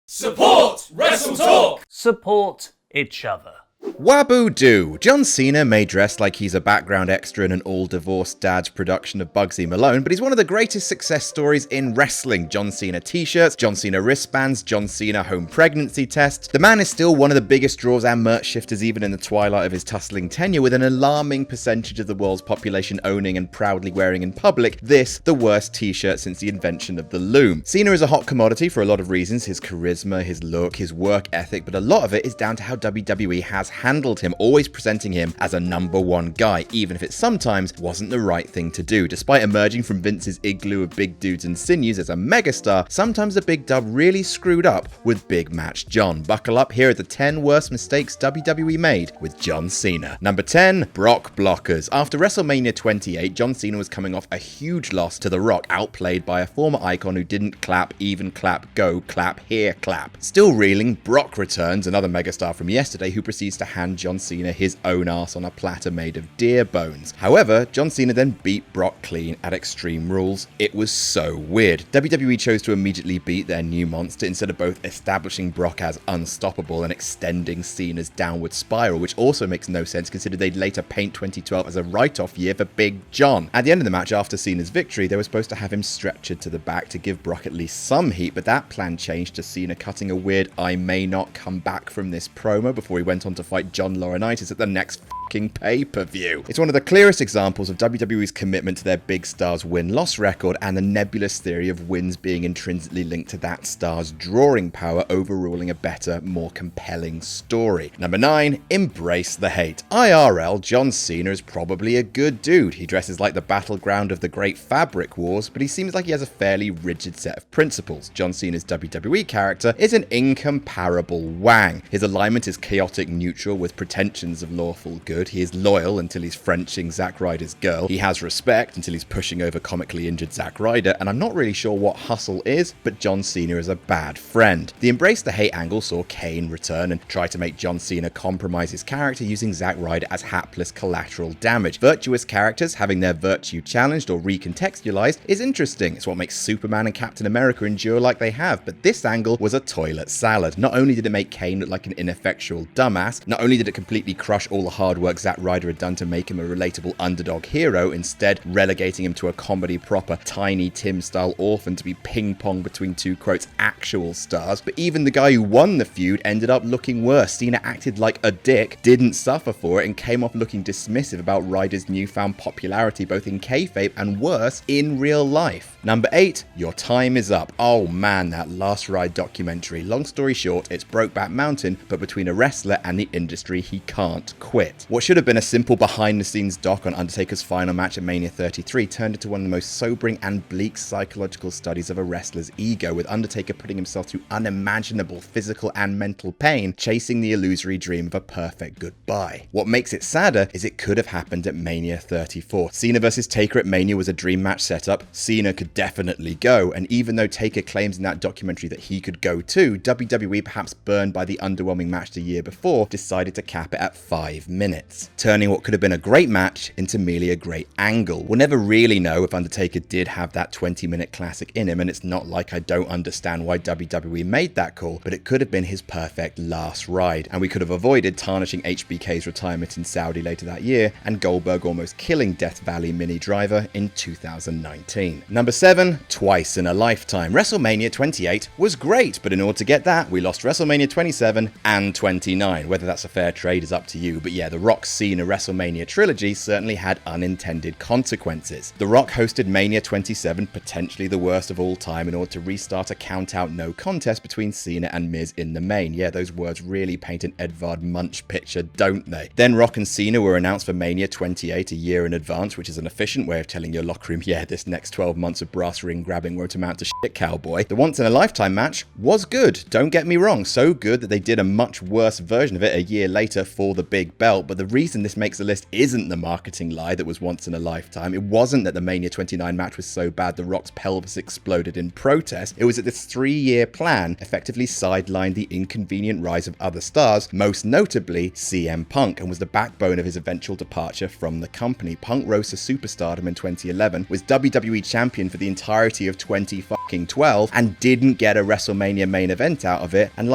Support WrestleTalk! Support each other. Waboo-doo! John Cena may dress like he's a background extra in an all-divorced dad's production of Bugsy Malone, but he's one of the greatest success stories in wrestling. John Cena t-shirts, John Cena wristbands, John Cena home pregnancy tests. The man is still one of the biggest draws and merch shifters even in the twilight of his tussling tenure, with an alarming percentage of the world's population owning and proudly wearing in public this, the worst t-shirt since the invention of the loom. Cena is a hot commodity for a lot of reasons: his charisma, his look, his work ethic, but a lot of it is down to how WWE has handled him, always presenting him as a number one guy, even if it sometimes wasn't the right thing to do. Despite emerging from Vince's igloo of big dudes and sinews as a megastar, sometimes the big dub really screwed up with Big Match John. Buckle up, here are the 10 worst mistakes WWE made with John Cena. Number 10, Brock blockers. After WrestleMania 28, John Cena was coming off a huge loss to The Rock, outplayed by a former icon who didn't clap, even clap, go, clap, here, clap. Still reeling, Brock returns, another megastar from yesterday who proceeds to hand John Cena his own ass on a platter made of deer bones. However, John Cena then beat Brock clean at Extreme Rules. It was so weird. WWE chose to immediately beat their new monster instead of both establishing Brock as unstoppable and extending Cena's downward spiral, which also makes no sense considering they'd later paint 2012 as a write-off year for Big John. At the end of the match, after Cena's victory, they were supposed to have him stretchered to the back to give Brock at least some heat, but that plan changed to Cena cutting a weird "I may not come back from this" promo before he went on to fight John Laurinaitis at the next fucking pay-per-view. It's one of the clearest examples of WWE's commitment to their big star's win-loss record and the nebulous theory of wins being intrinsically linked to that star's drawing power overruling a better, more compelling story. Number 9, embrace the hate. IRL, John Cena is probably a good dude. He dresses like the battleground of the Great Fabric Wars, but he seems like he has a fairly rigid set of principles. John Cena's WWE character is an incomparable wang. His alignment is chaotic neutral with pretensions of lawful good. He is loyal until he's Frenching Zack Ryder's girl. He has respect until he's pushing over comically injured Zack Ryder, and I'm not really sure what hustle is, but John Cena is a bad friend. The embrace the hate angle saw Kane return and try to make John Cena compromise his character using Zack Ryder as hapless collateral damage. Virtuous characters having their virtue challenged or recontextualized is interesting. It's what makes Superman and Captain America endure like they have, but this angle was a toilet salad. Not only did it make Kane look like an ineffectual dumbass, not only did it completely crush all the hard work Zack Ryder had done to make him a relatable underdog hero, instead relegating him to a comedy proper Tiny Tim style orphan to be ping-pong between two quotes actual stars, but even the guy who won the feud ended up looking worse. Cena acted like a dick, didn't suffer for it, and came off looking dismissive about Ryder's newfound popularity both in kayfabe and worse, in real life. Number 8, your time is up. Oh man, that Last Ride documentary. Long story short, it's Brokeback Mountain, but between a wrestler and the industry he can't quit. What should have been a simple behind-the-scenes doc on Undertaker's final match at Mania 33 turned into one of the most sobering and bleak psychological studies of a wrestler's ego, with Undertaker putting himself through unimaginable physical and mental pain, chasing the illusory dream of a perfect goodbye. What makes it sadder is it could have happened at Mania 34. Cena vs Taker at Mania was a dream match setup. Cena could definitely go, and even though Taker claims in that documentary that he could go too, WWE, perhaps burned by the underwhelming match the year before, decided to cap it at 5 minutes, turning what could have been a great match into merely a great angle. We'll never really know if Undertaker did have that 20-minute classic in him, and it's not like I don't understand why WWE made that call, but it could have been his perfect last ride, and we could have avoided tarnishing HBK's retirement in Saudi later that year, and Goldberg almost killing Death Valley Mini Driver in 2019. Number 7, twice in a lifetime. WrestleMania 28 was great, but in order to get that, we lost WrestleMania 27 and 29. Whether that's a fair trade is up to you, but yeah, the Rock Cena WrestleMania trilogy certainly had unintended consequences. The Rock hosted Mania 27, potentially the worst of all time, in order to restart a count-out no contest between Cena and Miz in the main. Yeah, those words really paint an Edvard Munch picture, don't they? Then Rock and Cena were announced for Mania 28 a year in advance, which is an efficient way of telling your locker room, yeah, this next 12 months of brass ring grabbing won't amount to shit, cowboy. The once-in-a-lifetime match was good, don't get me wrong, so good that they did a much worse version of it a year later for the big belt, but the reason this makes the list isn't the marketing lie that was once in a lifetime. It wasn't that the Mania 29 match was so bad The Rock's pelvis exploded in protest. It was that this 3-year plan effectively sidelined the inconvenient rise of other stars, most notably CM Punk, and was the backbone of his eventual departure from the company. Punk rose to superstardom in 2011, was WWE champion for the entirety of 2012, and didn't get a WrestleMania main event out of it. And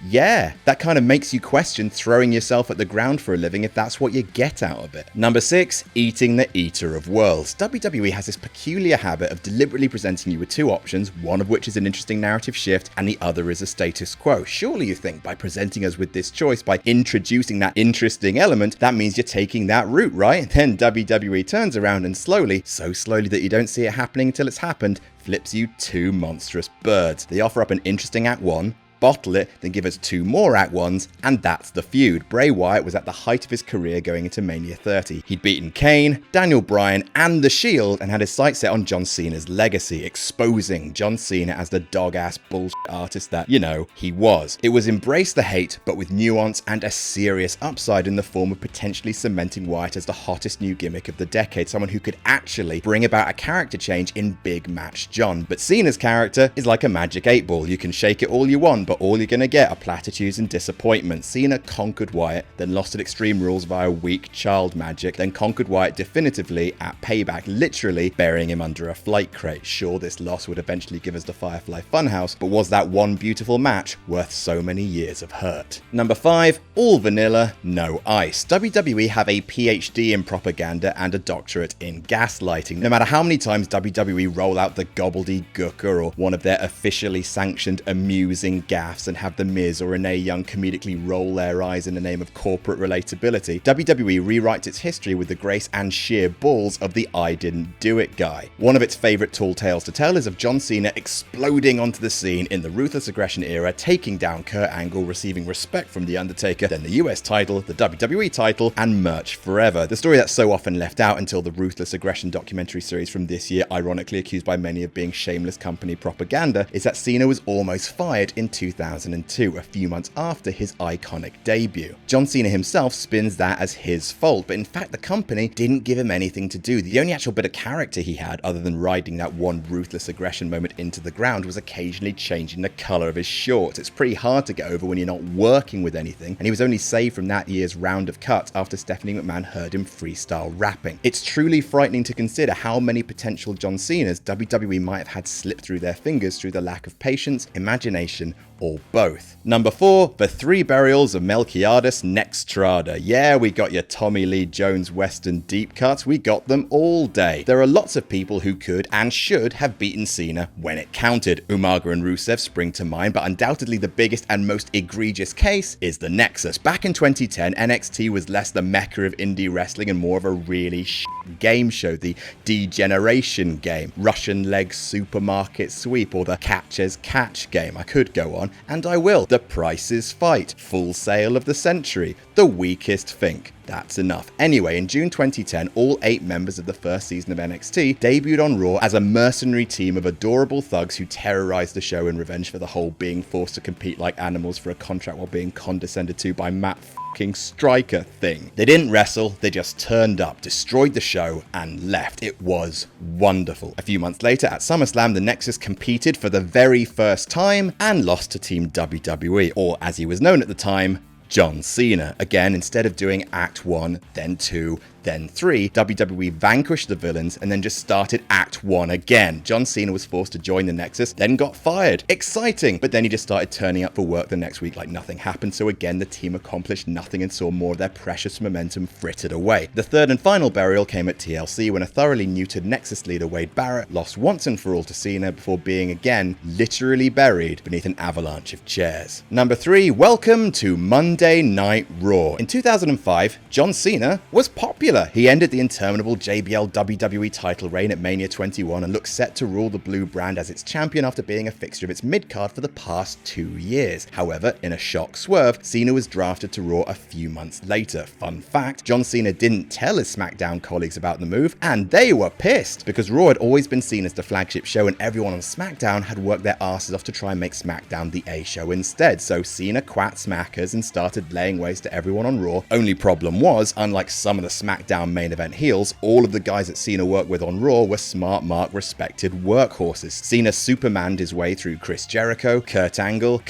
yeah, that kind of makes you question throwing yourself at the ground for a living if that's what you get out of it. Number 6, eating the eater of worlds. WWE has this peculiar habit of deliberately presenting you with two options, one of which is an interesting narrative shift and the other is a status quo. Surely you think by presenting us with this choice, by introducing that interesting element, that means you're taking that route, right? Then WWE turns around and slowly, so slowly that you don't see it happening until it's happened, flips you two monstrous birds. They offer up an interesting Act 1, bottle it, then give us 2 more Act 1s, and that's the feud. Bray Wyatt was at the height of his career going into Mania 30. He'd beaten Kane, Daniel Bryan, and The Shield, and had his sights set on John Cena's legacy, exposing John Cena as the dog-ass bullshit artist that, he was. It was embrace the hate, but with nuance and a serious upside in the form of potentially cementing Wyatt as the hottest new gimmick of the decade, someone who could actually bring about a character change in Big Match John. But Cena's character is like a magic 8-ball. You can shake it all you want, but all you're going to get are platitudes and disappointment. Cena conquered Wyatt, then lost at Extreme Rules via weak child magic, then conquered Wyatt definitively at Payback, literally burying him under a flight crate. Sure, this loss would eventually give us the Firefly Funhouse, but was that one beautiful match worth so many years of hurt? Number 5, all vanilla, no ice. WWE have a PhD in propaganda and a doctorate in gaslighting. No matter how many times WWE roll out the gobbledygooker or one of their officially sanctioned amusing gaffes and have The Miz or Renee Young comedically roll their eyes in the name of corporate relatability, WWE rewrites its history with the grace and sheer balls of the I didn't do it guy. One of its favourite tall tales to tell is of John Cena exploding onto the scene in the Ruthless Aggression era, taking down Kurt Angle, receiving respect from The Undertaker, then the US title, the WWE title, and merch forever. The story that's so often left out until the Ruthless Aggression documentary series from this year, ironically accused by many of being shameless company propaganda, is that Cena was almost fired in 2002, a few months after his iconic debut. John Cena himself spins that as his fault, but in fact the company didn't give him anything to do. The only actual bit of character he had, other than riding that one Ruthless Aggression moment into the ground, was occasionally changing the colour of his shorts. It's pretty hard to get over when you're not working with anything, and he was only saved from that year's round of cuts after Stephanie McMahon heard him freestyle rapping. It's truly frightening to consider how many potential John Cenas WWE might have had slip through their fingers through the lack of patience, imagination, or both. Number 4, the 3 burials of Melquiades Nextrada. Yeah, we got your Tommy Lee Jones Western deep cuts. We got them all day. There are lots of people who could and should have beaten Cena when it counted. Umaga and Rusev spring to mind, but undoubtedly the biggest and most egregious case is the Nexus. Back in 2010, NXT was less the mecca of indie wrestling and more of a really game show, the Degeneration game, Russian leg supermarket sweep, or the catch as catch game. I could go on, and I will. The Price is Fight, Full Sale of the Century, The Weakest Think. That's enough. Anyway, in June 2010, all 8 members of the first season of NXT debuted on Raw as a mercenary team of adorable thugs who terrorized the show in revenge for the whole being forced to compete like animals for a contract while being condescended to by Matt Striker thing. They didn't wrestle, they just turned up, destroyed the show, and left. It was wonderful. A few months later at SummerSlam, the Nexus competed for the very first time and lost to Team WWE, or as he was known at the time, John Cena. Again, instead of doing Act 1, then 2, then 3, WWE vanquished the villains and then just started Act 1 again. John Cena was forced to join the Nexus, then got fired. Exciting! But then he just started turning up for work the next week like nothing happened, so again the team accomplished nothing and saw more of their precious momentum frittered away. The third and final burial came at TLC when a thoroughly neutered Nexus leader Wade Barrett lost once and for all to Cena before being again literally buried beneath an avalanche of chairs. Number 3, welcome to Monday Night Raw. In 2005, John Cena was popular. He ended the interminable JBL WWE title reign at Mania 21 and looked set to rule the blue brand as its champion after being a fixture of its mid-card for the past 2 years. However, in a shock swerve, Cena was drafted to Raw a few months later. Fun fact, John Cena didn't tell his SmackDown colleagues about the move, and they were pissed, because Raw had always been seen as the flagship show and everyone on SmackDown had worked their asses off to try and make SmackDown the A show instead. So Cena quat smackers and started started laying waste to everyone on Raw. Only problem was, unlike some of the SmackDown main event heels, all of the guys that Cena worked with on Raw were smart mark respected workhorses. Cena supermanned his way through Chris Jericho, Kurt Angle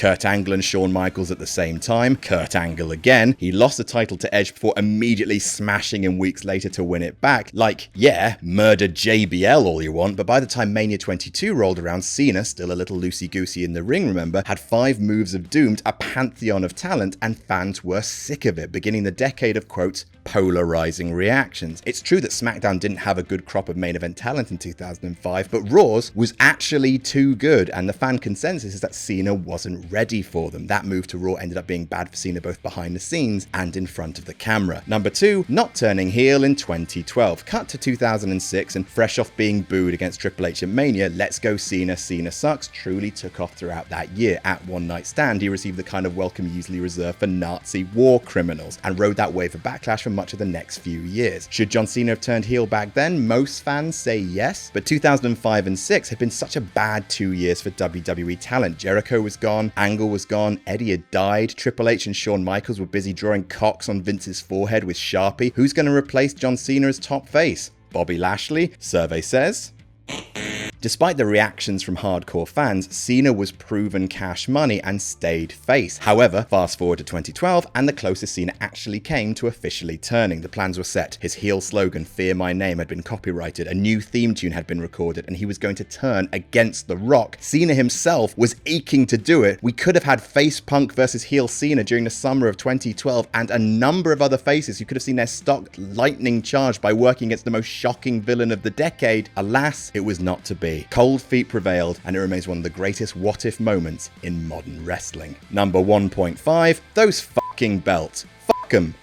and Shawn Michaels at the same time, Kurt Angle again. He lost the title to Edge before immediately smashing him weeks later to win it back. Like, yeah, murder JBL all you want, but by the time Mania 22 rolled around, Cena, still a little loosey-goosey in the ring, remember, had 5 moves of doomed, a pantheon of talent, and fans were sick of it, beginning the decade of, quote, polarizing reactions. It's true that SmackDown didn't have a good crop of main event talent in 2005, but Raw's was actually too good, and the fan consensus is that Cena wasn't ready for them. That move to Raw ended up being bad for Cena both behind the scenes and in front of the camera. Number 2, not turning heel in 2012. Cut to 2006, and fresh off being booed against Triple H at Mania, Let's Go Cena, Cena Sucks truly took off throughout that year. At One Night Stand, he received the kind of welcome usually reserved for Nazi war criminals, and rode that wave of backlash for much of the next few years. Should John Cena have turned heel back then? Most fans say yes, but 2005 and 6 had been such a bad 2 years for WWE talent. Jericho was gone, Angle was gone, Eddie had died, Triple H and Shawn Michaels were busy drawing cocks on Vince's forehead with Sharpie. Who's going to replace John Cena as top face? Bobby Lashley? Survey says. Despite the reactions from hardcore fans, Cena was proven cash money and stayed face. However, fast forward to 2012, and the closest Cena actually came to officially turning. The plans were set. His heel slogan, Fear My Name, had been copyrighted, a new theme tune had been recorded, and he was going to turn against The Rock. Cena himself was aching to do it. We could have had face Punk versus heel Cena during the summer of 2012, and a number of other faces who could have seen their stock lightning charged by working against the most shocking villain of the decade. Alas, it was not to be. Cold feet prevailed, and it remains one of the greatest what-if moments in modern wrestling. Number 1.5, those fucking belts. Fuck 'em.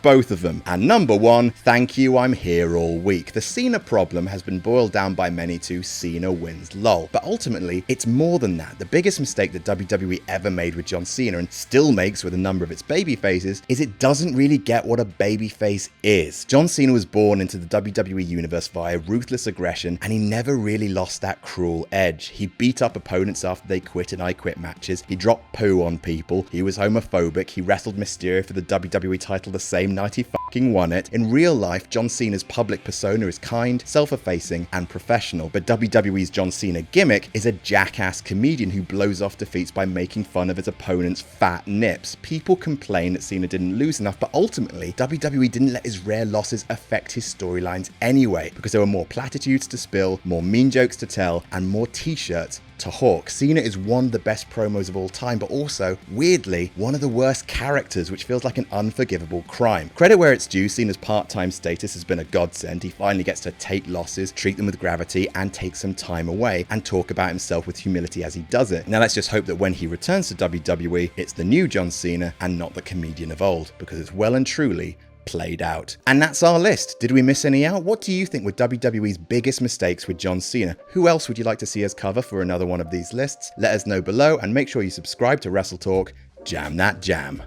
Both of them. And number 1, thank you, I'm here all week. The Cena problem has been boiled down by many to Cena wins lol. But ultimately, it's more than that. The biggest mistake that WWE ever made with John Cena, and still makes with a number of its babyfaces, is it doesn't really get what a babyface is. John Cena was born into the WWE universe via ruthless aggression, and he never really lost that cruel edge. He beat up opponents after they quit in I Quit matches. He dropped poo on people. He was homophobic. He wrestled Mysterio for the WWE title the same night he fucking won it. In real life, John Cena's public persona is kind, self-effacing, and professional, but WWE's John Cena gimmick is a jackass comedian who blows off defeats by making fun of his opponent's fat nips. People complain that Cena didn't lose enough, but ultimately, WWE didn't let his rare losses affect his storylines anyway, because there were more platitudes to spill, more mean jokes to tell, and more t-shirts to hawk. Cena is one of the best promos of all time, but also, weirdly, one of the worst characters, which feels like an unforgivable crime. Credit where it's due, Cena's part-time status has been a godsend. He finally gets to take losses, treat them with gravity, and take some time away, and talk about himself with humility as he does it. Now let's just hope that when he returns to WWE, it's the new John Cena and not the comedian of old, because it's well and truly played out. And that's our list. Did we miss any out? What do you think were WWE's biggest mistakes with John Cena? Who else would you like to see us cover for another one of these lists? Let us know below, and make sure you subscribe to WrestleTalk. Jam that jam.